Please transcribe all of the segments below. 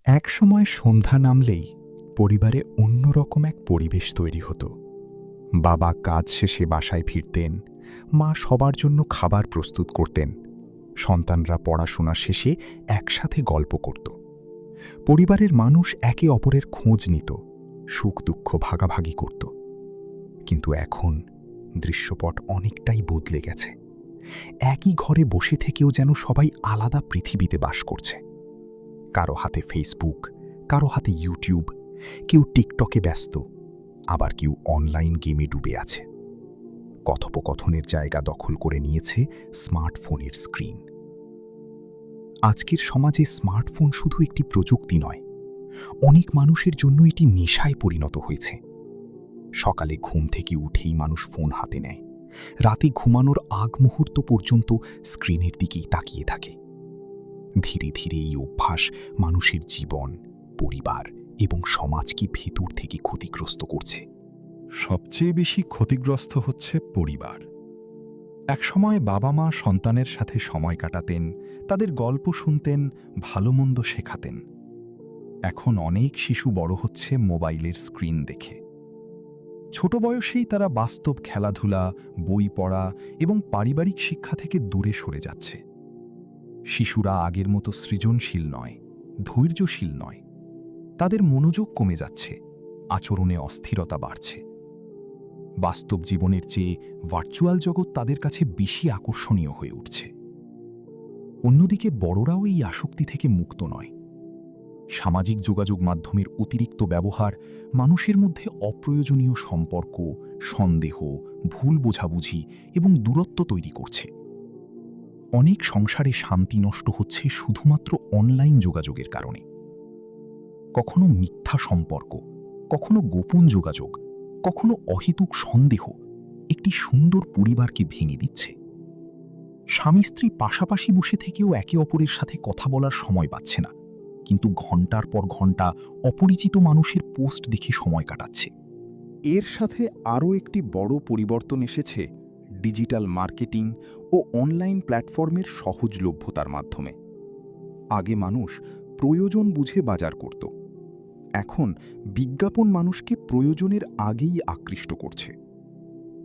একসময় সন্ধ্যা নামলেই পরিবারে অন্যরকম এক পরিবেশ তৈরি হতো। বাবা কাজ শেষে বাসায় ফিরতেন, মা সবার জন্য খাবার প্রস্তুত করতেন, সন্তানরা পড়াশোনা শেষে একসাথে গল্প করত। পরিবারের মানুষ একে অপরের খোঁজ নিত, সুখ দুঃখ ভাগাভাগি করত। কিন্তু এখন দৃশ্যপট অনেকটাই বদলে গেছে। একই ঘরে বসে থেকেও যেন সবাই আলাদা পৃথিবীতে বাস করছে। কারো হাতে ফেসবুক, কারো হাতে ইউটিউব, কেউ টিকটকে ব্যস্ত, আবার কেউ অনলাইন গেমে ডুবে আছে। কথোপকথনের জায়গা দখল করে নিয়েছে স্মার্টফোনের স্ক্রিন। আজকের সমাজে স্মার্টফোন শুধু একটি প্রযুক্তি নয়, অনেক মানুষের জন্য এটি নেশায় পরিণত হয়েছে। সকালে ঘুম থেকে উঠেই মানুষ ফোন হাতে নেয়, রাতে ঘুমানোর আগ মুহূর্ত পর্যন্ত স্ক্রিনের দিকেই তাকিয়ে থাকে। ধীরে ধীরে এই অভ্যাস মানুষের জীবন, পরিবার এবং সমাজকে ভেতর থেকে ক্ষতিগ্রস্ত করছে। সবচেয়ে বেশি ক্ষতিগ্রস্ত হচ্ছে পরিবার। একসময় বাবা মা সন্তানের সাথে সময় কাটাতেন, তাদের গল্প শুনতেন, ভালো মন্দ শেখাতেন। এখন অনেক শিশু বড় হচ্ছে মোবাইলের স্ক্রিন দেখে। ছোট বয়সেই তারা বাস্তব খেলাধুলা, বই পড়া এবং পারিবারিক শিক্ষা থেকে দূরে সরে যাচ্ছে। শিশুরা আগের মতো সৃজনশীল নয়, ধৈর্যশীল নয়। তাদের মনোযোগ কমে যাচ্ছে, আচরণে অস্থিরতা বাড়ছে। বাস্তব জীবনের চেয়ে ভার্চুয়াল জগৎ তাদের কাছে বেশি আকর্ষণীয় হয়ে উঠছে। অন্যদিকে বড়রাও এই আসক্তি থেকে মুক্ত নয়। সামাজিক যোগাযোগ মাধ্যমের অতিরিক্ত ব্যবহার মানুষের মধ্যে অপ্রয়োজনীয় সম্পর্ক, সন্দেহ, ভুল বোঝাবুঝি এবং দূরত্ব তৈরি করছে। অনেক সংসারে শান্তি নষ্ট হচ্ছে শুধুমাত্র অনলাইন যোগাযোগের কারণে। কখনো মিথ্যা সম্পর্ক, কখনো গোপন যোগাযোগ, কখনো অহেতুক সন্দেহ একটি সুন্দর পরিবারকে ভেঙে দিচ্ছে। স্বামী স্ত্রী পাশাপাশি বসে থেকেও একে অপরের সাথে কথা বলার সময় পাচ্ছে না, কিন্তু ঘন্টার পর ঘন্টা অপরিচিত মানুষের পোস্ট দেখে সময় কাটাচ্ছে। এর সাথে আরও একটি বড় পরিবর্তন এসেছে ডিজিটাল মার্কেটিং ও অনলাইন প্ল্যাটফর্মের সহজলভ্যতার মাধ্যমে। আগে মানুষ প্রয়োজন বুঝে বাজার করত, এখন বিজ্ঞাপন মানুষকে প্রয়োজনের আগেই আকৃষ্ট করছে।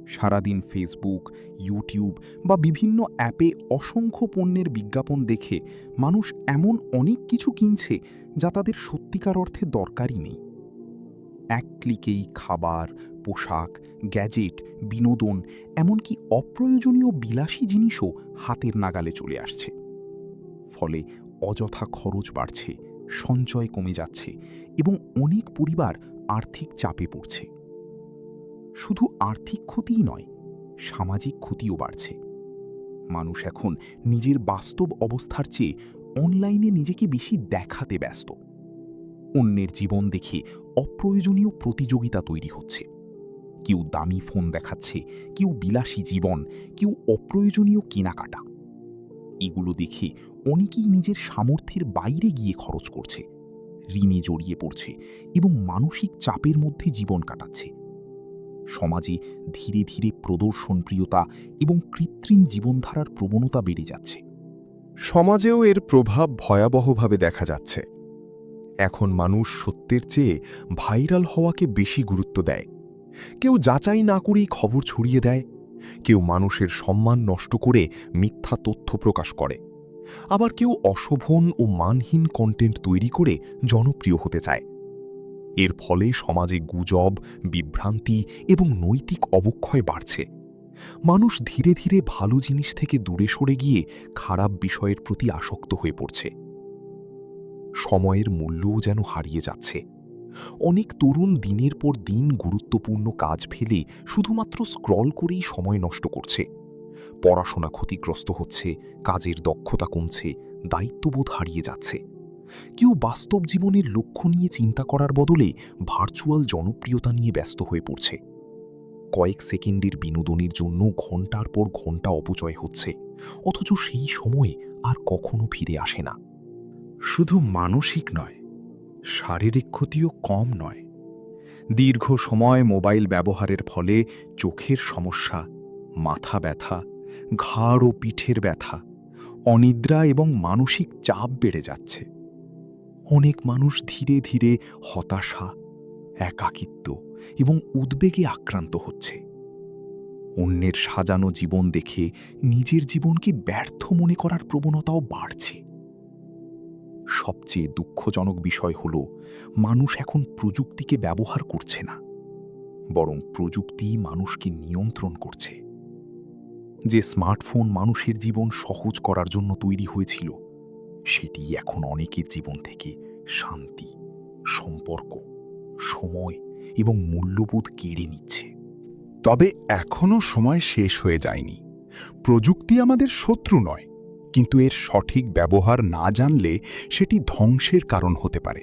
সারাদিন ফেসবুক, ইউটিউব বা বিভিন্ন অ্যাপে অসংখ্য পণ্যের বিজ্ঞাপন দেখে মানুষ এমন অনেক কিছু কিনছে যা তাদের সত্যিকার অর্থে দরকারই নেই। এক ক্লিকেই খাবার, পোশাক, গ্যাজেট, বিনোদন, এমনকি অপ্রয়োজনীয় বিলাসী জিনিসও হাতের নাগালে চলে আসছে। ফলে অযথা খরচ বাড়ছে, সঞ্চয় কমে যাচ্ছে এবং অনেক পরিবার আর্থিক চাপে পড়ছে। শুধু আর্থিক ক্ষতিই নয়, সামাজিক ক্ষতিও বাড়ছে। মানুষ এখন নিজের বাস্তব অবস্থার চেয়ে অনলাইনে নিজেকে বেশি দেখাতে ব্যস্ত। অন্যের জীবন দেখে অপ্রয়োজনীয় প্রতিযোগিতা তৈরি হচ্ছে। কেউ দামি ফোন দেখাচ্ছে, কেউ বিলাসী জীবন, কেউ অপ্রয়োজনীয় কেনাকাটা। এগুলো দেখে অনেকেই নিজের সামর্থ্যের বাইরে গিয়ে খরচ করছে, ঋণে জড়িয়ে পড়ছে এবং মানসিক চাপের মধ্যে জীবন কাটাচ্ছে। সমাজে ধীরে ধীরে প্রদর্শনপ্রিয়তা এবং কৃত্রিম জীবনধারার প্রবণতা বেড়ে যাচ্ছে। সমাজেও এর প্রভাব ভয়াবহভাবে দেখা যাচ্ছে। এখন মানুষ সত্যের চেয়ে ভাইরাল হওয়াকে বেশি গুরুত্ব দেয়। কেউ যাচাই না করেই খবর ছড়িয়ে দেয়, কেউ মানুষের সম্মান নষ্ট করে মিথ্যা তথ্য প্রকাশ করে, আবার কেউ অশোভন ও মানহীন কন্টেন্ট তৈরি করে জনপ্রিয় হতে চায়। এর ফলে সমাজে গুজব, বিভ্রান্তি এবং নৈতিক অবক্ষয় বাড়ছে। মানুষ ধীরে ধীরে ভালো জিনিস থেকে দূরে সরে গিয়ে খারাপ বিষয়ের প্রতি আসক্ত হয়ে পড়ছে। সময়ের মূল্যও যেন হারিয়ে যাচ্ছে। অনেক তরুণ দিনের পর দিন গুরুত্বপূর্ণ কাজ ফেলে শুধুমাত্র স্ক্রল করেই সময় নষ্ট করছে। পড়াশোনা ক্ষতিগ্রস্ত হচ্ছে, কাজের দক্ষতা কমছে, দায়িত্ববোধ হারিয়ে যাচ্ছে। কেউ বাস্তব জীবনের লক্ষ্য নিয়ে চিন্তা করার বদলে ভার্চুয়াল জনপ্রিয়তা নিয়ে ব্যস্ত হয়ে পড়ছে। কয়েক সেকেন্ডের বিনোদনের জন্য ঘন্টার পর ঘন্টা অপচয় হচ্ছে, অথচ সেই সময়ে আর কখনো ফিরে আসে না। শুধু মানসিক নয়, শারীরিক ক্ষতিও কম নয়। দীর্ঘ সময় মোবাইল ব্যবহারের ফলে চোখের সমস্যা, মাথা ব্যথা, ঘাড় ও পিঠের ব্যথা, অনিদ্রা এবং মানসিক চাপ বেড়ে যাচ্ছে। অনেক মানুষ ধীরে ধীরে হতাশা, একাকিত্ব এবং উদ্বেগে আক্রান্ত হচ্ছে। অন্যের সাজানো জীবন দেখে নিজের জীবনকে ব্যর্থ মনে করার প্রবণতাও বাড়ছে। সবচেয়ে দুঃখজনক বিষয় হল, মানুষ এখন প্রযুক্তিকে ব্যবহার করছে না, বরং প্রযুক্তি মানুষকে নিয়ন্ত্রণ করছে। যে স্মার্টফোন মানুষের জীবন সহজ করার জন্য তৈরি হয়েছিল, সেটি এখন অনেকের জীবন থেকে শান্তি, সম্পর্ক, সময় এবং মূল্যবোধ কেড়ে নিচ্ছে। তবে এখনও সময় শেষ হয়ে যায়নি। প্রযুক্তি আমাদের শত্রু নয়, কিন্তু এর সঠিক ব্যবহার না জানলে সেটি ধ্বংসের কারণ হতে পারে।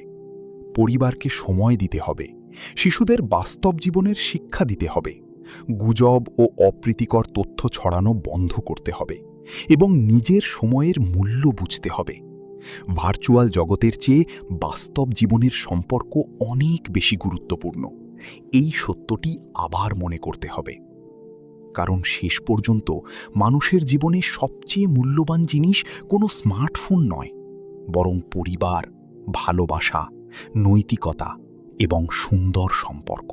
পরিবারকে সময় দিতে হবে, শিশুদের বাস্তব জীবনের শিক্ষা দিতে হবে, গুজব ও অপ্রীতিকর তথ্য ছড়ানো বন্ধ করতে হবে এবং নিজের সময়ের মূল্য বুঝতে হবে। ভার্চুয়াল জগতের চেয়ে বাস্তব জীবনের সম্পর্ক অনেক বেশি গুরুত্বপূর্ণ। এই সত্যটি আবার মনে করতে হবে, কারণ শেষ পর্যন্ত মানুষের জীবনে সবচেয়ে মূল্যবান জিনিস কোনো স্মার্টফোন নয়, বরং পরিবার, ভালোবাসা, নৈতিকতা এবং সুন্দর সম্পর্ক।